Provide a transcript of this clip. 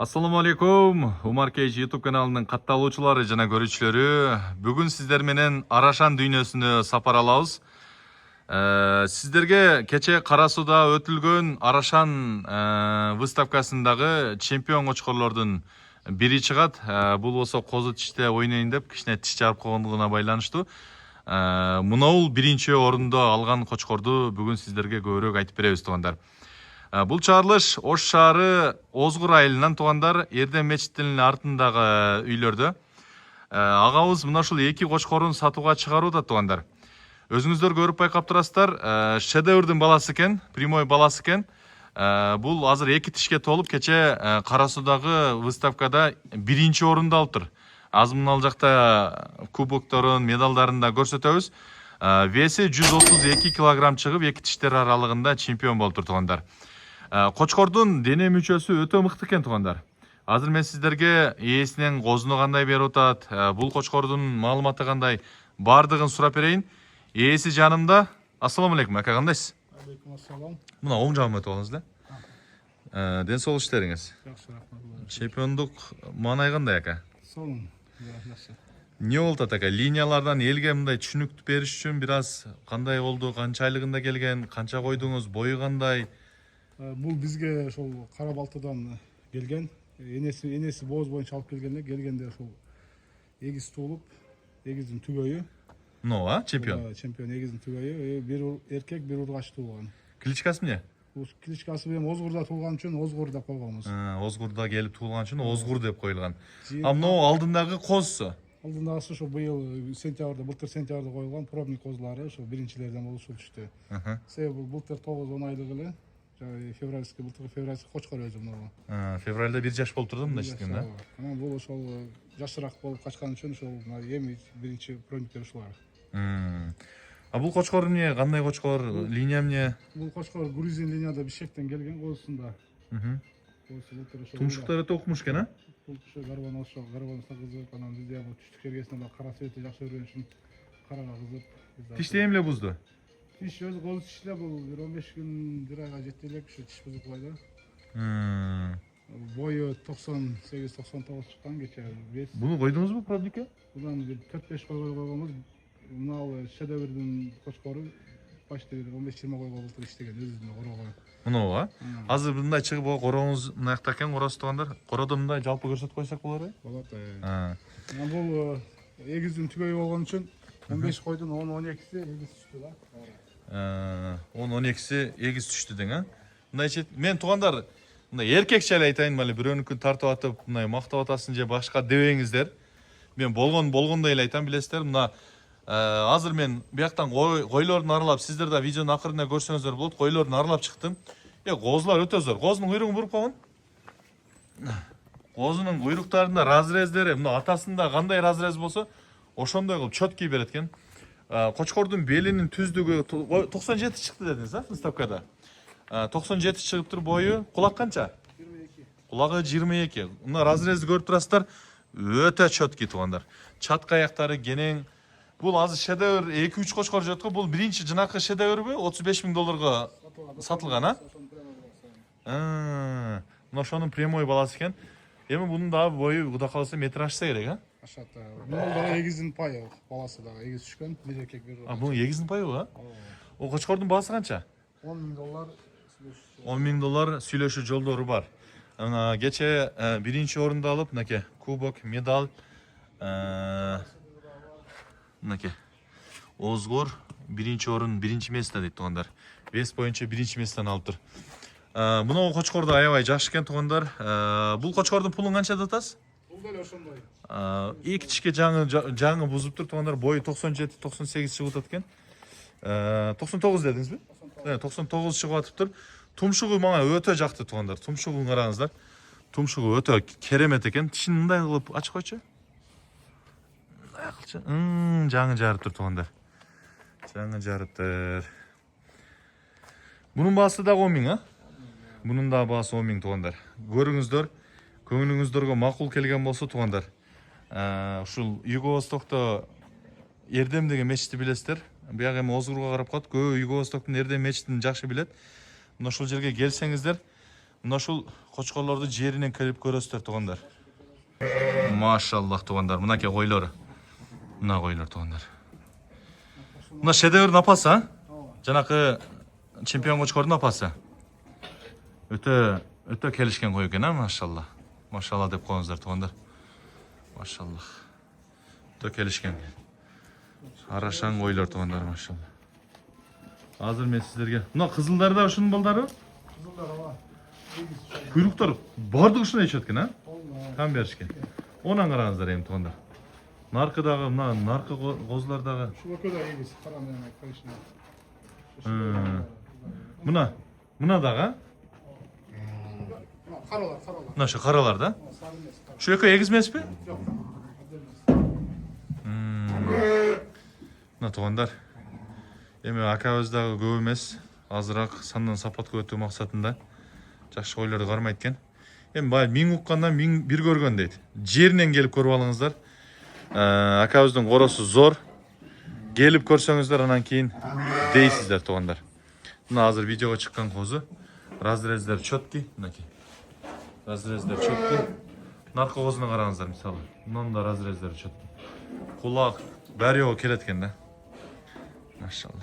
Assalamu alaikum. Umar Кейж YouTube каналының катталуучулары жана көрүүчүлөрү. Бүгүн сиздер менен Арашан дүйнөсүнө сапар алабыз. Сиздерге кече Кара Сууда өтүлгөн Арашан выставкасындагы чемпион кочкорлордун бири чыгат. Бул болсо козу тиште ойнойн деп кичине тиш жарып койгондугуна байланыштуу. Муну биринчи орунду алган кочкорду бүгүн сиздерге көбүрөөк айтып беребиз туугандар. Бул чыгарылыш Ош шаары Озгур айылынан туугандар, Эрдем мечитинин артындагы үйлөрдө. Агабыз мына ушул эки кочкорун сатууга чыгарууда туугандар. Өзүңүздөр көрүп байкап турасыздар, шедеврдин баласы экен, прямой баласы экен. Бул азыр эки тишке толуп кече Кара Суудагы выставкада биринчи орунду алыптыр. Азыр мына жакта кубокторун, медалдарын да көрсөтөбүз. Веси 132 килограмм чыгып, эки тиштер аралыгында чемпион болуптур туугандар. Кочкордун дене мүчөсү өтө мыкты экен туугандар. Азыр мен сиздерге ээсинен козуну кандай берип атат, бул кочкордун маалыматы кандай бардыгын сурап берейин. Ээси жанымда. Ассаламу алейкум, ака, кандайсыз? Алейкум ассалам. Мына оң жагыма өтүп алыңыз эле. Ден соолук иштериңиз. Жакшы, рахмат. Чемпиондук маанай кандай, ака? Солун. Жакшы. Не болду ака? Линиялардан элге мындай түшүнүк бериш үчүн бир аз кандай болду, канча айлыгында келген, канча койдуңуз, бою кандай? Бул бизге ошол Кара Балтадан келген. Энеси бооз боюнча алып келгенде ошол эгиз туулуп, эгиздин түгөйү. Ну, чемпион. Чемпион эгиздин түгөйү, бир эркек, бир ургач туулган. Кличкасы эмне? Бул кличкасы менен Озгурда туулган үчүн Озгур деп койгонбуз. Озгурда келип туулган үчүн Озгур деп коюлган. Мына алдындагы козусу. Алдындагысы ошо быйыл сентябрда, былтыр сентябрда коюлган пробник козулары, ошо биринчилерден болуп түштү. Себеби былтыр 9-10 айлык эле. Февральский, былтыр февральский кочкор өзү мына. Февралда 1 жаш болуп турду мындай эшиткем да. Анан бул ошол жашыраак болуп качкан үчүн ошол эми биринчи пробниктер ушулар. Бул кочкор эмне, кандай кочкор, линия эмне? Бул кочкор грузин линияда Бишкектен келген, козусунда. Тумшуктары өтө окмуш экен, Тумшук гарбан ошо, гарбанысына кызып, анан бизде бул түштүк келгесинде кара цветти жакшы көргөн үчүн карага кызып. Тиштейм эле бузду. Тиш өзү козу тиш эле, бул 15 күн, 1 айга жетти элек ушу тиш бузуп койду. Бою 98-99 чыккан кече. Буну койдуңузбу пробникке? Bundan 4-5 koy koyduğumuz bunal şedevrдің koçkoru başta 15-20 koy koyultur iştеген özünde koro koy. Мынау, азыр мындай чыгып короңуз мына жакта экен, коросу туугандар. Кородо мындай жалпы көрсөтүп койсок болор. Болот. Бул эгиздин түгөйү болгон үчүн 15 койдун 10-12си эгиз түштү да. 10-12си эгиз түштү дең, Мындай мен туугандар, мындай эркекче эле айтайын, мали бирөөнүкүн тартып атып, мындай мактап атасын же башка дебеңиздер. Мен болгондой эле айтам, билесиздер. Мына азыр мен бияктан койлордун аралап, сиздер да видеонун акырында көрсөңүздөр болот. Койлордун аралап чыктым. Козулар өтө зор. Козунун куйругун буруп койгон. Козунун куйруктарында разрездери, мына атасында кандай разрез болсо, ошондой кылып чөткөй берет экен. Кочкордун белинин түздүгү 97 чыкты дедиңиз, выставкада. 97 чыгыптыр бою. Кулак канча? 22. Кулагы 22. Мына разрезди көрүп турасыздар. Өтө чөткөй туугандар. Чатка аяктары кенең. Бул азыр шедевр 2-3 кочкор жок. Бул биринчи жынакы шедеврбү? 35 000 долларга сатылган, Мына ошонун прямой баласы экен. Эми бунун дагы бою кудай кааласа метр ашса керек, Ашат. Бул да эгиздин пайы, баласы дагы эгиз түшкөн, бир эркек бир. Бунун эгиздин пайы, О кочкордун баасы канча? $10,000. $10,000 сүйлөшүү жолдору бар. Кече биринчи орунду алып, мынакей кубок, медаль. Мынакей Озгур биринчи орун, биринчи место дейт туугандар. Вес боюнча биринчи местен алыптыр. Мына кочкор да аябай жакшы экен туугандар. Бул кочкордун пулун канча деп атасыз? Бул деле ошондой. Эки тишке жаңы бузуптур туугандар. Бою 97-98 чыгып атат экен. 99 дедиңизби? 99 чыгып атыптыр. Тумшугу мага өтө жакты туугандар. Тумшугун караңыздар. Тумшугу өтө керемет экен. Тишин мындай кылып ачып койчу. Мындай кылчу. Жаңы жарыптыр туугандар. Жаңы жарыптыр. Бунун баасы да 10 000, Бунун да баасы 10 000 туугандар. Көрүңүздөр, көңүлүңүздөргө макул келген болсо туугандар. Ушул Юго-Востокто Эрдем деген мечитти билесиздер. Бияк эми Озгурга карап калат. Көбү Юго-Востоктун Эрдем мечитин жакшы билет. Мына ушул жерге келсеңиздер, Мына ушул кочкорлорду жеринен кирип көрөсүздөр туугандар. Машаллах туугандар, мынакей койлор. Мына койлор туугандар. Мына шедеврдин апасы, а? Жанакы чемпион кочкордун апасы. Өтө келишкен кой экен, а? Машалла. Машалла деп коюңуздар туугандар. Машаллах. Өтө келишкен. Арашан койлор туугандар, машалла. Азыр мен сиздерге. Мына кызылдар да ушунун балдары? Кызылдар ооба. Куйруктар бардыгы ушуна ичет экен, а? Там беришкен. Онан караңыздар эми туугандар. Наркыдагы, мына наркы козулардагы. Ушул экөө да эгиз, кара менен конечно. Мына дагы, а? Каралар. Мына ошо каралар да? Сары эмес, кара. Şu экөө эгиз эмеспи? Жок. Мына туугандар. Эми акабыз дагы көп эмес, азыраак сандан сапатка өтүү максатында жакшы койлорду кармайт экен. Эми баягы 1000 уккандан 1000 бир көргөн дейт. Жеринен келип көрүп алыңыздар. Акабыздын коросу зор. Келип көрсөңүздөр анан кийин дейсиздер туугандар. Мына азыр видеого чыккан козу. Разрездер чёткий, мынакей. Разрездер чёткий. Наркы козуна караңыздар мисалы. Мунун да разрездери чёткий. Кулак баары келет экен да. Машалла.